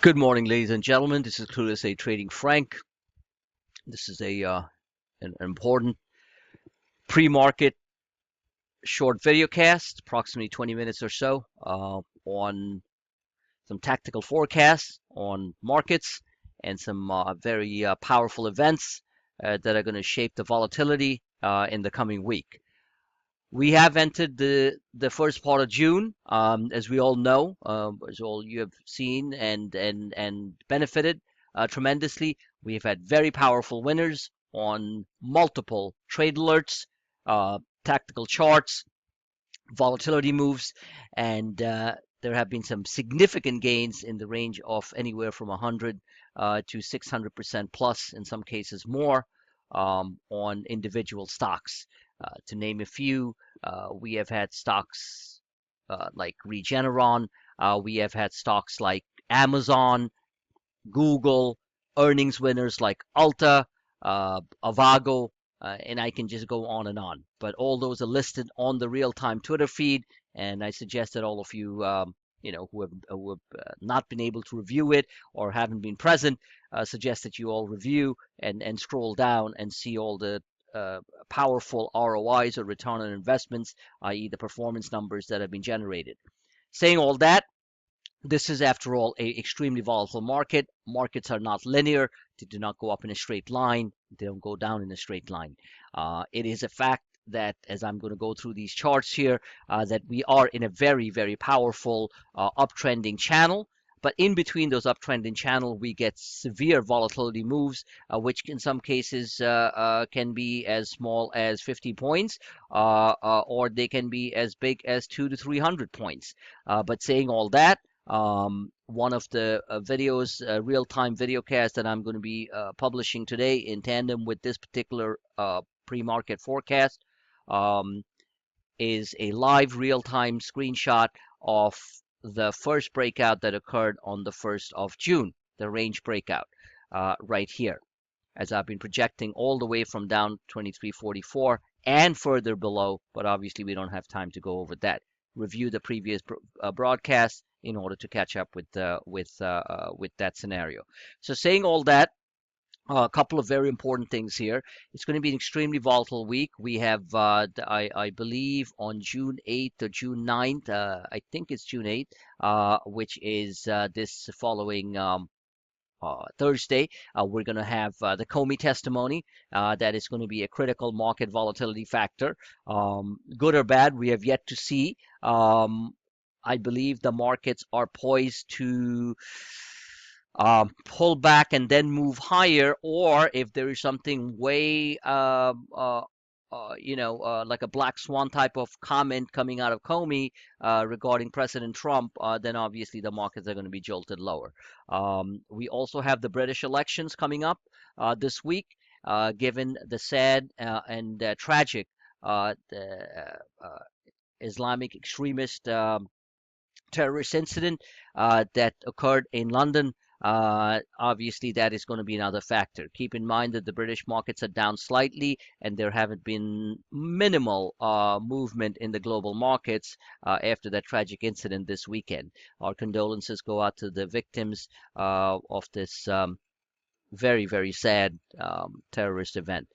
Good morning, ladies and gentlemen. This is Clueless A Trading Frank. This is an important pre-market short video cast, approximately 20 minutes or so, on some tactical forecasts on markets and some very powerful events that are going to shape the volatility in the coming week. We have entered the first part of June, as we all know, as all you have seen and benefited tremendously. We have had very powerful winners on multiple trade alerts, tactical charts, volatility moves, and there have been some significant gains in the range of anywhere from 100 to 600% plus, in some cases more, on individual stocks. To name a few, we have had stocks like Regeneron, we have had stocks like Amazon, Google, earnings winners like Alta, Avago, and I can just go on and on. But all those are listed on the real-time Twitter feed, and I suggest that all of you, who have not been able to review it or haven't been present, suggest that you all review and scroll down and see all the powerful ROIs or return on investments, i.e., the performance numbers that have been generated. Saying all that, this is, after all, a extremely volatile market. Markets are not linear. They do not go up in a straight line. They don't go down in a straight line. It is a fact that, as I'm going to go through these charts here, that we are in a very, very powerful uptrending channel. But in between those uptrending channel, we get severe volatility moves, which in some cases can be as small as 50 points, or they can be as big as 200 to 300 points. But saying all that, one of the videos, real-time video cast that I'm going to be publishing today in tandem with this particular pre-market forecast, is a live real-time screenshot of the first breakout that occurred on the 1st of June, the range breakout, right here, as I've been projecting all the way from down 2344 and further below, but obviously we don't have time to go over that. Review the previous broadcast in order to catch up with that scenario. So saying all that, a couple of very important things here. It's going to be an extremely volatile week. We have, I believe, on June 8th or June 9th, I think it's June 8th, which is this following Thursday, we're going to have the Comey testimony. That is going to be a critical market volatility factor. Good or bad, we have yet to see. I believe the markets are poised to pull back and then move higher, or if there is something way like a black swan type of comment coming out of Comey regarding President Trump, then obviously the markets are going to be jolted lower. We also have the British elections coming up this week, given the sad and tragic Islamic extremist terrorist incident that occurred in London. Obviously, that is going to be another factor. Keep in mind that the British markets are down slightly, and there haven't been minimal movement in the global markets after that tragic incident this weekend. Our condolences go out to the victims of this very, very sad terrorist event.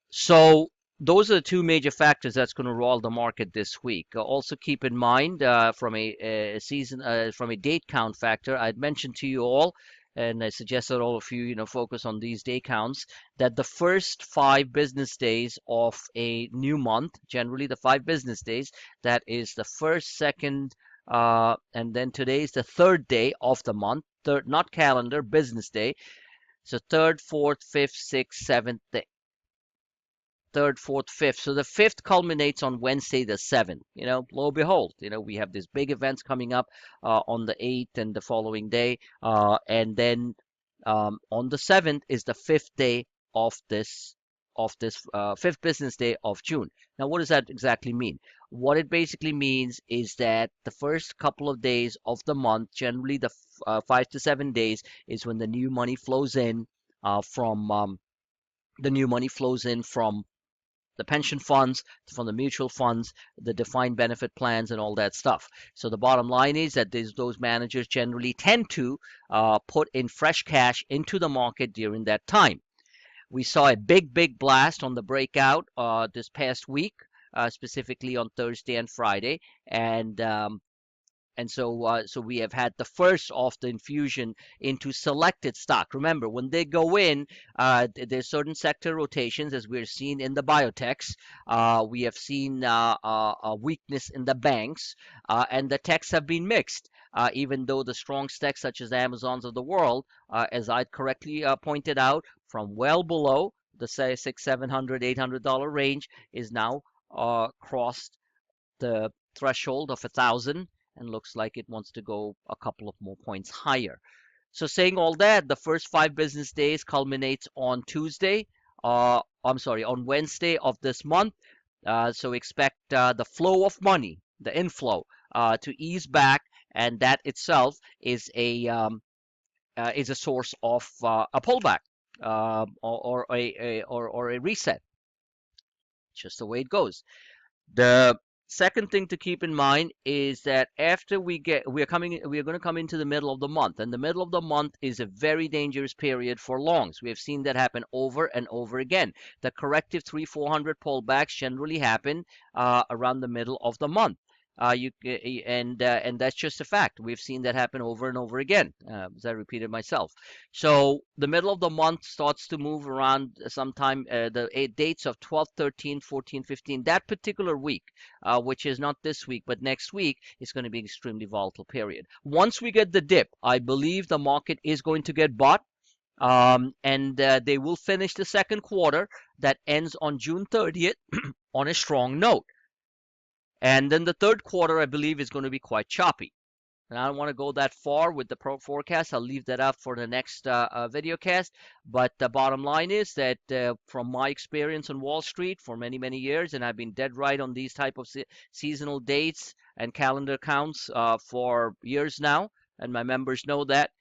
So those are the two major factors that's going to roll the market this week. Also keep in mind from a date count factor, I'd mentioned to you all, and I suggest that all of you, focus on these day counts, that the first 5 business days of a new month, generally the 5 business days, that is the first, second, and then today is the third day of the month, third, not calendar, business day. So third, fourth, fifth, sixth, seventh day. Third, fourth, fifth. So the fifth culminates on Wednesday, the 7th. Lo and behold, we have these big events coming up on the 8th and the following day. And then on the 7th is the fifth day of this fifth business day of June. Now, what does that exactly mean? What it basically means is that the first couple of days of the month, generally the 5 to 7 days, is when the new money flows in from the pension funds, from the mutual funds, the defined benefit plans, and all that stuff. So the bottom line is that those managers generally tend to put in fresh cash into the market during that time. We saw a big blast on the breakout this past week, specifically on Thursday and Friday, and so we have had the first of the infusion into selected stock. Remember, when they go in, there's certain sector rotations, as we're seeing in the biotechs. We have seen a weakness in the banks, and the techs have been mixed. Even though the strong stocks, such as Amazons of the world, as I correctly pointed out, from well below the say six, $700, $800 range, is now crossed the threshold of 1,000 and looks like it wants to go a couple of more points higher. So saying all that, the first 5 business days culminates on Tuesday. I'm sorry, on Wednesday of this month. So expect the flow of money, the inflow, to ease back, and that itself is a source of a pullback or a reset. Just the way it goes. The second thing to keep in mind is that after we are going to come into the middle of the month, and the middle of the month is a very dangerous period for longs. We have seen that happen over and over again. The corrective 300-400 pullbacks generally happen around the middle of the month. And that's just a fact. We've seen that happen over and over again, as I repeated myself. So the middle of the month starts to move around sometime the dates of 12, 13, 14, 15. That particular week, which is not this week but next week, is going to be an extremely volatile period. Once we get the dip, I believe the market is going to get bought. And they will finish the second quarter that ends on June 30th on a strong note. And then the third quarter, I believe, is going to be quite choppy. And I don't want to go that far with the forecast. I'll leave that up for the next video cast. But the bottom line is that from my experience on Wall Street for many, many years, and I've been dead right on these type of seasonal dates and calendar counts for years now, and my members know that,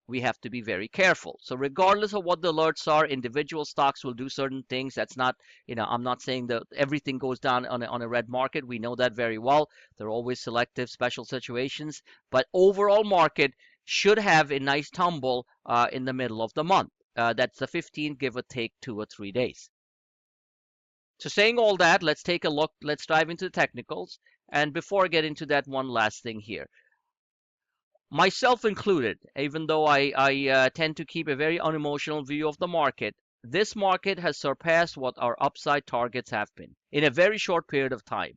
we have to be very careful. So regardless of what the alerts are, individual stocks will do certain things. That's not, I'm not saying that everything goes down on a red market. We know that very well. There are always selective special situations, but overall market should have a nice tumble in the middle of the month. That's the 15th, give or take 2 or 3 days. So saying all that, let's take a look. Let's dive into the technicals. And before I get into that, one last thing here. Myself included, even though I tend to keep a very unemotional view of the market, this market has surpassed what our upside targets have been in a very short period of time.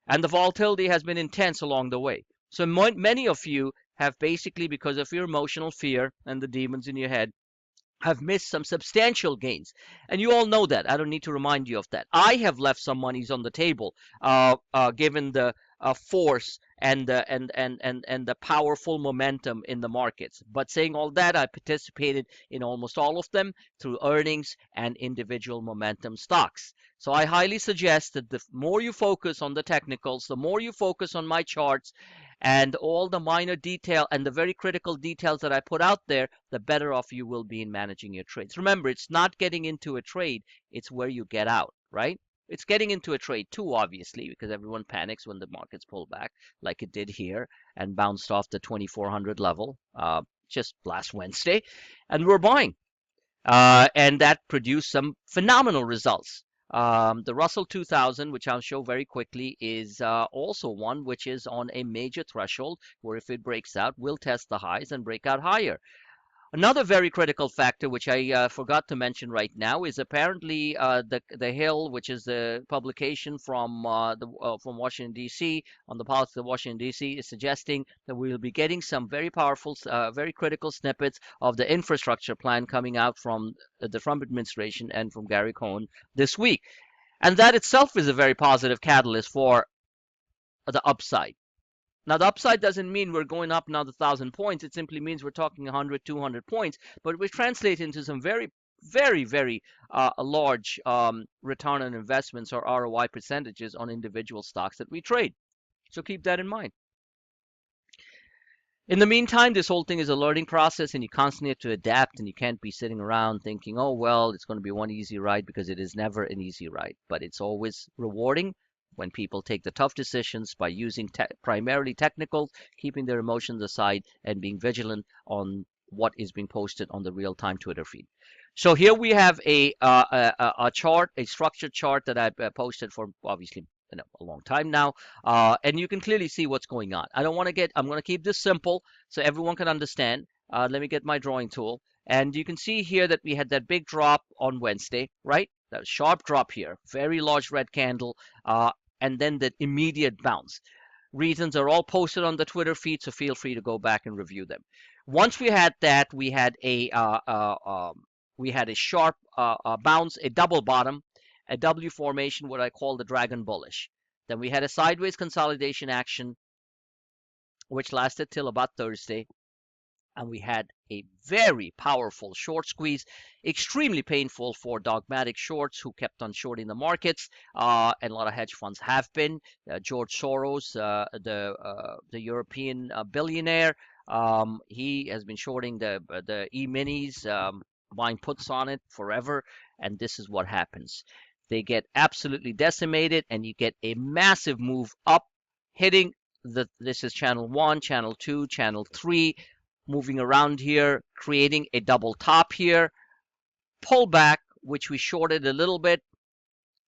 And the volatility has been intense along the way. So many of you have basically, because of your emotional fear and the demons in your head, have missed some substantial gains. And you all know that. I don't need to remind you of that. I have left some monies on the table, given the force and the powerful momentum in the markets. But saying all that, I participated in almost all of them through earnings and individual momentum stocks. So I highly suggest that the more you focus on the technicals, the more you focus on my charts and all the minor detail and the very critical details that I put out there, the better off you will be in managing your trades. Remember, it's not getting into a trade, it's where you get out, right? It's getting into a trade too, obviously, because everyone panics when the markets pull back, like it did here and bounced off the 2400 level just last Wednesday. And we're buying. And that produced some phenomenal results. The Russell 2000, which I'll show very quickly, is also one which is on a major threshold where if it breaks out, will test the highs and break out higher. Another very critical factor, which I forgot to mention right now, is apparently the Hill, which is the publication from from Washington D.C. on the politics of Washington D.C., is suggesting that we will be getting some very powerful, very critical snippets of the infrastructure plan coming out from the Trump administration and from Gary Cohn this week, and that itself is a very positive catalyst for the upside. Now, the upside doesn't mean we're going up another 1,000 points. It simply means we're talking 100, 200 points, but we translate into some very, very large return on investments or ROI percentages on individual stocks that we trade. So keep that in mind. In the meantime, this whole thing is a learning process and you constantly have to adapt and you can't be sitting around thinking, oh, well, it's going to be one easy ride because it is never an easy ride. But it's always rewarding when people take the tough decisions by using primarily technical, keeping their emotions aside and being vigilant on what is being posted on the real-time Twitter feed. So here we have a chart, a structured chart that I've posted for obviously a long time now. And you can clearly see what's going on. I'm going to keep this simple so everyone can understand. Let me get my drawing tool. And you can see here that we had that big drop on Wednesday, right? That sharp drop here, very large red candle, and then the immediate bounce. Reasons are all posted on the Twitter feed, so feel free to go back and review them. Once we had that, we had a sharp bounce, a double bottom, a W formation, what I call the dragon bullish. Then we had a sideways consolidation action, which lasted till about Thursday. And we had a very powerful short squeeze, extremely painful for dogmatic shorts who kept on shorting the markets, and a lot of hedge funds have been. George Soros, the European billionaire, he has been shorting the e-minis, buying puts on it forever, and this is what happens. They get absolutely decimated, and you get a massive move up, hitting this is channel 1, channel 2, channel 3, moving around here, creating a double top here, pullback, which we shorted a little bit,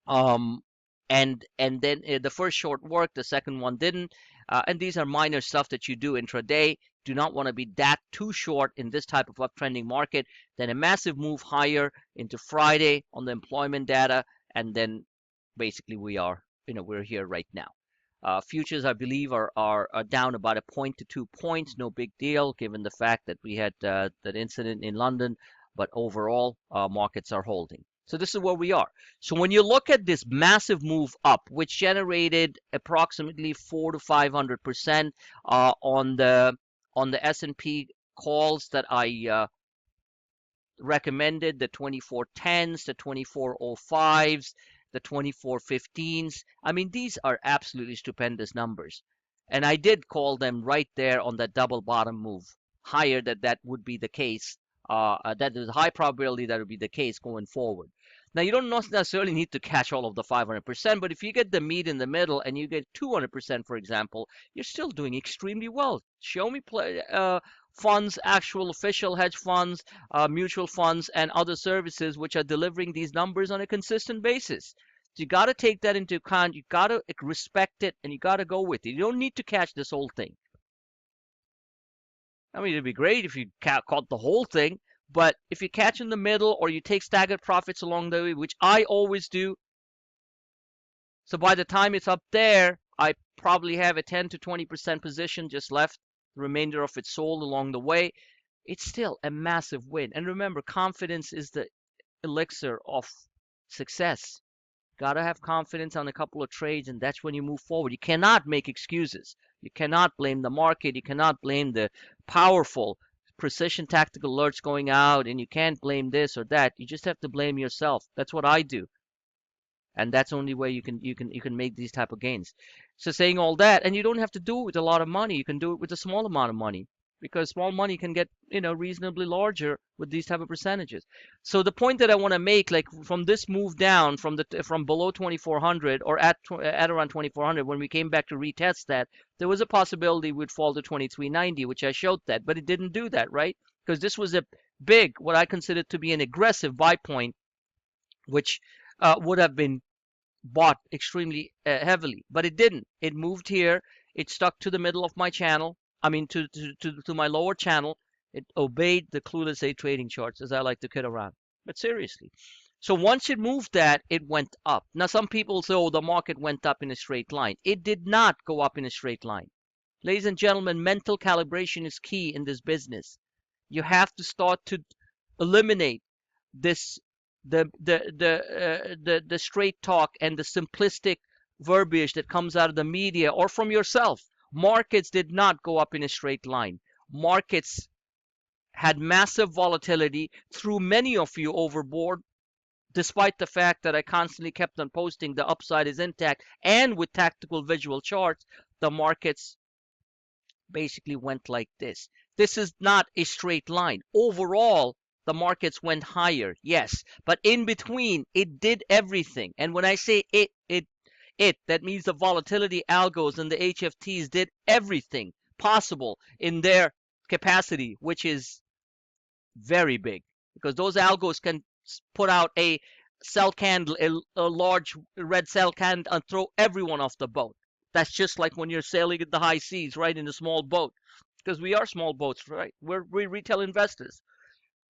um, and then the first short worked, the second one didn't, and these are minor stuff that you do intraday. Do not want to be that too short in this type of uptrending market. Then a massive move higher into Friday on the employment data, and then basically we're here right now. Futures, I believe, are down about a point to 2 points. No big deal, given the fact that we had that incident in London. But overall, markets are holding. So this is where we are. So when you look at this massive move up, which generated approximately 400 to 500% on the S&P calls that I recommended, the 2410s, the 2405s, the 2415s. I mean, these are absolutely stupendous numbers. And I did call them right there on that double bottom move, higher that would be the case. That there's a high probability that would be the case going forward. Now, you don't necessarily need to catch all of the 500%, but if you get the meat in the middle and you get 200%, for example, you're still doing extremely well. Show me funds, actual official hedge funds, mutual funds, and other services which are delivering these numbers on a consistent basis. So you got to take that into account. You got to respect it, and you got to go with it. You don't need to catch this whole thing. I mean, it'd be great if you caught the whole thing, but if you catch in the middle or you take staggered profits along the way, which I always do, so by the time it's up there, I probably have a 10 to 20% position just left, the remainder of it sold along the way. It's still a massive win. And remember, confidence is the elixir of success. Gotta have confidence on a couple of trades, and that's when you move forward. You cannot make excuses. You cannot blame the market. You cannot blame the powerful precision tactical alerts going out, and you can't blame this or that. You just have to blame yourself. That's what I do, and that's the only way you can make these type of gains. So saying all that, and you don't have to do it with a lot of money. You can do it with a small amount of money, because small money can get reasonably larger with these type of percentages. So the point that I want to make, like from this move down from below 2400 or at around 2400, when we came back to retest that, there was a possibility we'd fall to 2390, which I showed that, but it didn't do that, right? Because this was a big, what I consider to be an aggressive buy point, which would have been bought extremely heavily, but it didn't. It moved here. It stuck to the middle of my channel. I mean, to my lower channel. It obeyed the clueless day trading charts, as I like to kid around. But seriously. So once it moved that, it went up. Now, some people say, oh, the market went up in a straight line. It did not go up in a straight line. Ladies and gentlemen, mental calibration is key in this business. You have to start to eliminate this the straight talk and the simplistic verbiage that comes out of the media or from yourself. Markets did not go up in a straight line. Markets had massive volatility, threw many of you overboard, despite the fact that I constantly kept on posting the upside is intact, and with tactical visual charts, the markets basically went like this. This is not a straight line. Overall, the markets went higher, yes, but in between, it did everything. And when I say that means the volatility algos and the HFTs did everything possible in their capacity, which is very big, because those algos can put out a cell candle, a large red cell candle, and throw everyone off the boat. That's just like when you're sailing in the high seas, right, in a small boat, because we are small boats, right? We're retail investors.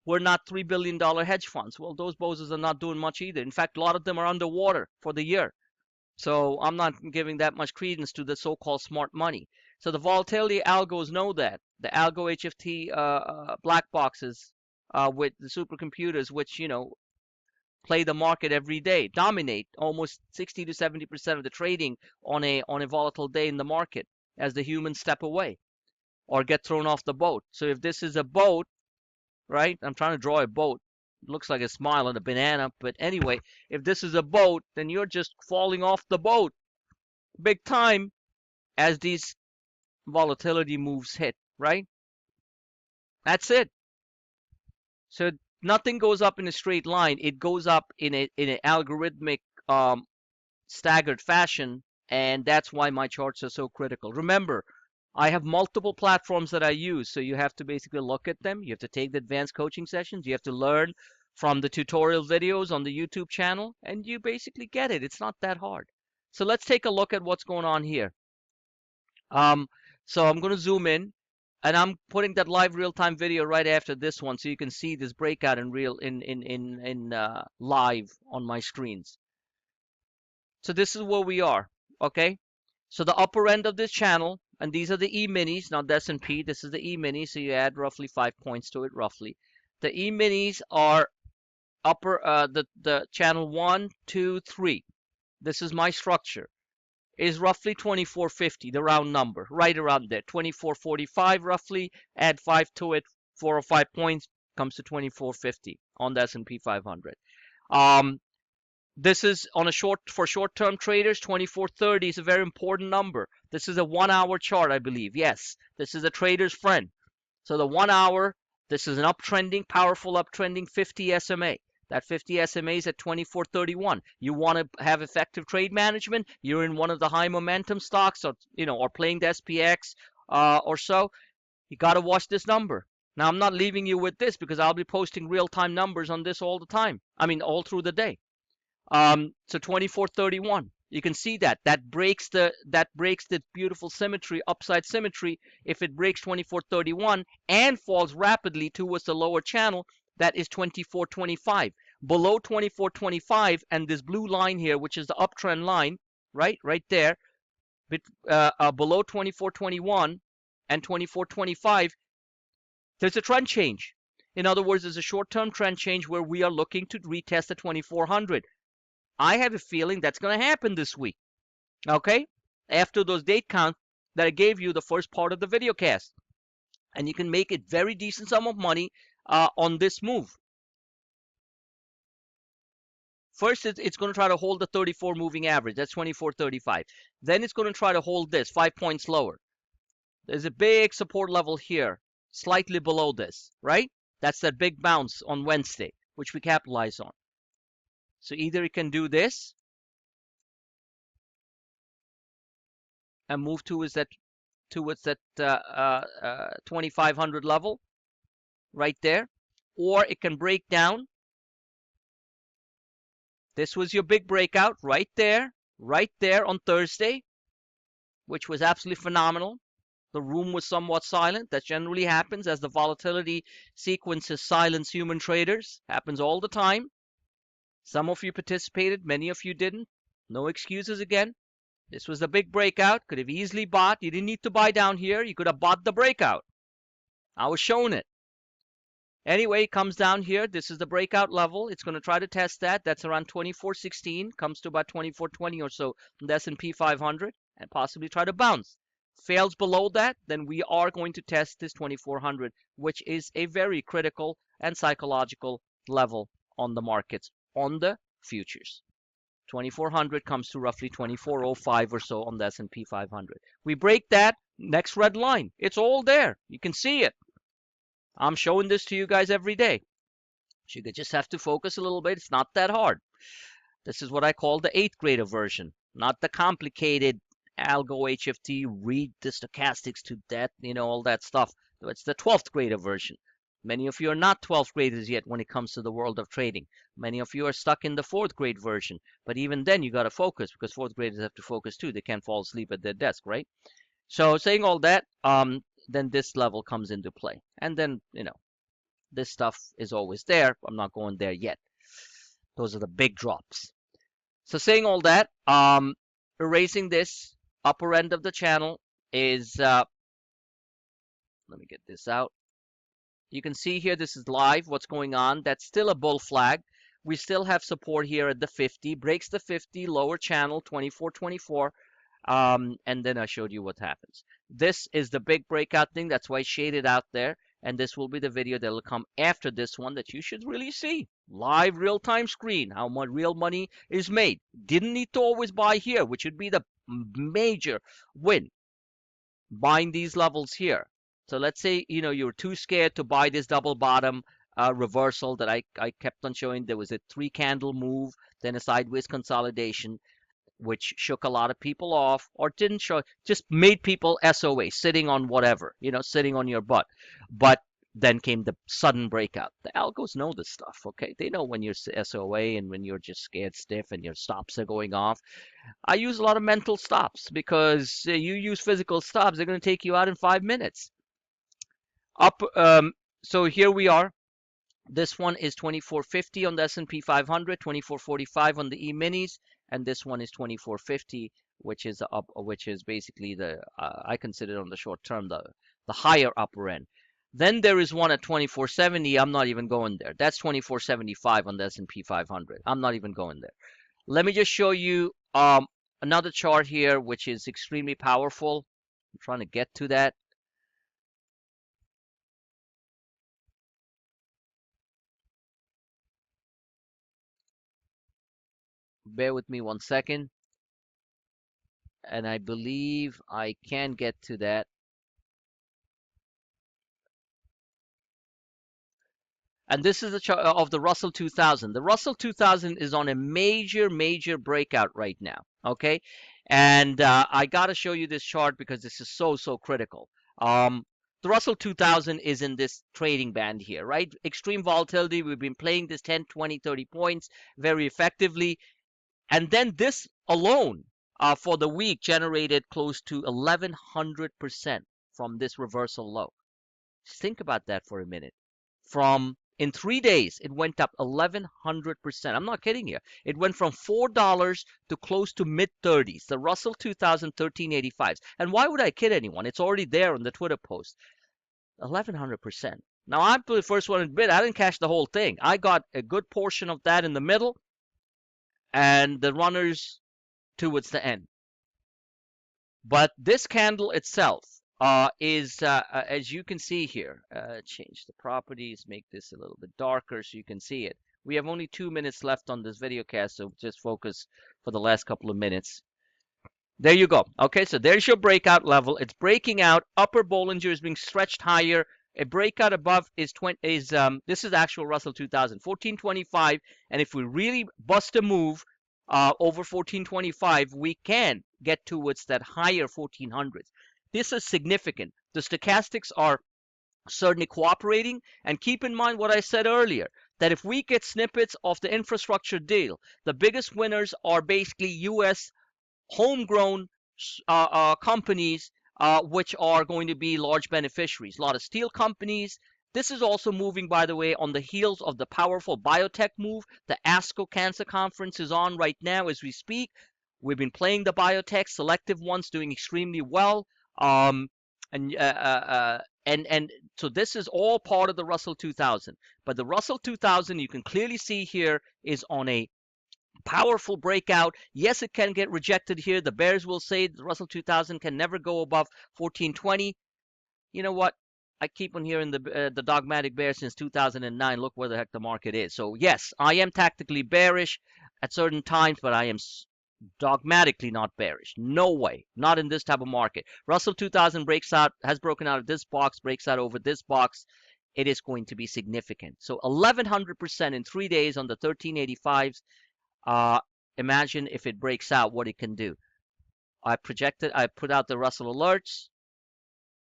We're not $3 billion hedge funds. Well, those boats are not doing much either. In fact, a lot of them are underwater for the year. So I'm not giving that much credence to the so-called smart money. So the volatility algos know that. The algo HFT black boxes with the supercomputers, which, play the market every day, dominate almost 60 to 70% of the trading on a volatile day in the market as the humans step away or get thrown off the boat. So if this is a boat, right? I'm trying to draw a boat. It looks like a smile and a banana, but anyway, if this is a boat, then you're just falling off the boat big time as these volatility moves hit, right? That's it. So nothing goes up in a straight line. It goes up in an algorithmic staggered fashion, and that's why my charts are so critical. Remember, I have multiple platforms that I use, so you have to basically look at them. You have to take the advanced coaching sessions. You have to learn from the tutorial videos on the YouTube channel, and you basically get it. It's not that hard. So let's take a look at what's going on here. Um, so I'm going to zoom in, and I'm putting that live real-time video right after this one, so you can see this breakout in real in live on my screens. So this is where we are, okay? So the upper end of this channel, and these are the E-minis, not the S&P. This is the E-mini, so you add roughly 5 points to it, roughly. The E-minis are upper, the channel 1, 2, 3. This is my structure. Is roughly 2450, the round number, right around there. 2445 roughly, add 5 to it, 4 or 5 points, comes to 2450 on the S&P 500. This is on a short-term traders, 2430 is a very important number. This is a 1-hour chart, I believe. Yes, this is a trader's friend. So the 1 hour, this is an uptrending, powerful uptrending 50 SMA. That 50 SMA is at 2431. You want to have effective trade management. You're in one of the high momentum stocks, or or playing the SPX or so. You got to watch this number. Now I'm not leaving you with this because I'll be posting real-time numbers on this all the time. I mean, all through the day. So 2431. You can see that breaks the beautiful symmetry, upside symmetry. If it breaks 2431 and falls rapidly towards the lower channel, that is 2425. Below 2425 and this blue line here, which is the uptrend line, right there, below 2421 and 2425, there's a trend change. In other words, there's a short-term trend change where we are looking to retest the 2400. I have a feeling that's going to happen this week, okay? After those date counts that I gave you the first part of the video cast. And you can make a very decent sum of money on this move. First, it's going to try to hold the 34 moving average. That's 24.35. Then it's going to try to hold this 5 points lower. There's a big support level here, slightly below this, right? That's that big bounce on Wednesday, which we capitalize on. So either it can do this and move towards that 2500 level right there, or it can break down. This was your big breakout right there on Thursday, which was absolutely phenomenal. The room was somewhat silent. That generally happens as the volatility sequences silence human traders. Happens all the time. Some of you participated, many of you didn't. No excuses again. This was a big breakout. Could have easily bought. You didn't need to buy down here. You could have bought the breakout. I was showing it. Anyway, it comes down here. This is the breakout level. It's going to try to test that. That's around 2416. Comes to about 2420 or so from the S&P 500 and possibly try to bounce. Fails below that, then we are going to test this 2400, which is a very critical and psychological level on the markets, on the futures. 2400 comes to roughly 2405 or so on the S&P 500. We break that, Next red line. It's all there. You can see it. I'm showing this to you guys every day. So you just have to focus a little bit. It's not that hard. This is what I call the 8th grader version, not the complicated algo HFT, read the stochastics to death, all that stuff. It's the 12th grader version. Many of you are not 12th graders yet when it comes to the world of trading. Many of you are stuck in the 4th grade version. But even then, you got to focus because 4th graders have to focus too. They can't fall asleep at their desk, right? So saying all that, then this level comes into play. And then, this stuff is always there. I'm not going there yet. Those are the big drops. So saying all that, erasing this upper end of the channel is, let me get this out. You can see here, this is live, what's going on. That's still a bull flag. We still have support here at the 50, breaks the 50, lower channel, 24.24. And then I showed you what happens. This is the big breakout thing. That's why I shaded out there. And this will be the video that will come after this one that you should really see. Live real-time screen, how much real money is made. Didn't need to always buy here, which would be the major win. Buying these levels here. So let's say, you're too scared to buy this double bottom reversal that I kept on showing. There was a 3-candle move, then a sideways consolidation, which shook a lot of people off or didn't show, just made people SOA, sitting on whatever, sitting on your butt. But then came the sudden breakout. The algos know this stuff, okay? They know when you're SOA and when you're just scared stiff and your stops are going off. I use a lot of mental stops because you use physical stops, they're going to take you out in 5 minutes. So here we are. This one is 2450 on the S&P 500, 2445 on the E-minis, and this one is 2450, which is basically the I consider on the short term the higher upper end. Then there is one at 2470. I'm not even going there. That's 2475 on the S&P 500. I'm not even going there. Let me just show you another chart here, which is extremely powerful. I'm trying to get to that. Bear with me 1 second. And I believe I can get to that. And this is the chart of the Russell 2000. The Russell 2000 is on a major breakout right now, okay? And I got to show you this chart because this is so critical. The Russell 2000 is in this trading band here, right? Extreme volatility. We've been playing this 10, 20, 30 points very effectively. And then this alone for the week generated close to 1100% from this reversal low. Just think about that for a minute. In 3 days, it went up 1100%. I'm not kidding you. It went from $4 to close to mid-30s. The Russell 2000 1385s. And why would I kid anyone? It's already there on the Twitter post. 1100%. Now, I'm the first one to admit I didn't cash the whole thing. I got a good portion of that in the middle and the runners towards the end. But this candle itself is, as you can see here, change the properties, make this a little bit darker so you can see it. We have only 2 minutes left on this video cast, so just focus for the last couple of minutes. There you go. Okay, so there's your breakout level. It's breaking out. Upper Bollinger is being stretched higher. A breakout above is this is actual Russell 2000, 1425. And if we really bust a move over 1425, we can get towards that higher 1400s. This is significant. The stochastics are certainly cooperating. And keep in mind what I said earlier, that if we get snippets of the infrastructure deal, the biggest winners are basically U.S. homegrown companies, which are going to be large beneficiaries. A lot of steel companies. This is also moving, by the way, on the heels of the powerful biotech move. The ASCO Cancer Conference is on right now as we speak. We've been playing the biotech, selective ones doing extremely well. And so this is all part of the Russell 2000. But the Russell 2000, you can clearly see here, is on a powerful breakout. Yes, it can get rejected here. The bears will say the Russell 2000 can never go above 1420. You know what? I keep on hearing the dogmatic bear since 2009. Look where the heck the market is. So yes, I am tactically bearish at certain times, but I am Dogmatically not bearish. No way. Not in this type of market. Russell 2000 breaks out, has broken out of this box, breaks out over this box. It is going to be significant. So 1100% in 3 days on the 1385s. Imagine if it breaks out, what it can do. I put out the Russell alerts,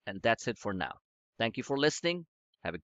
and that's it for now. Thank you for listening. Have a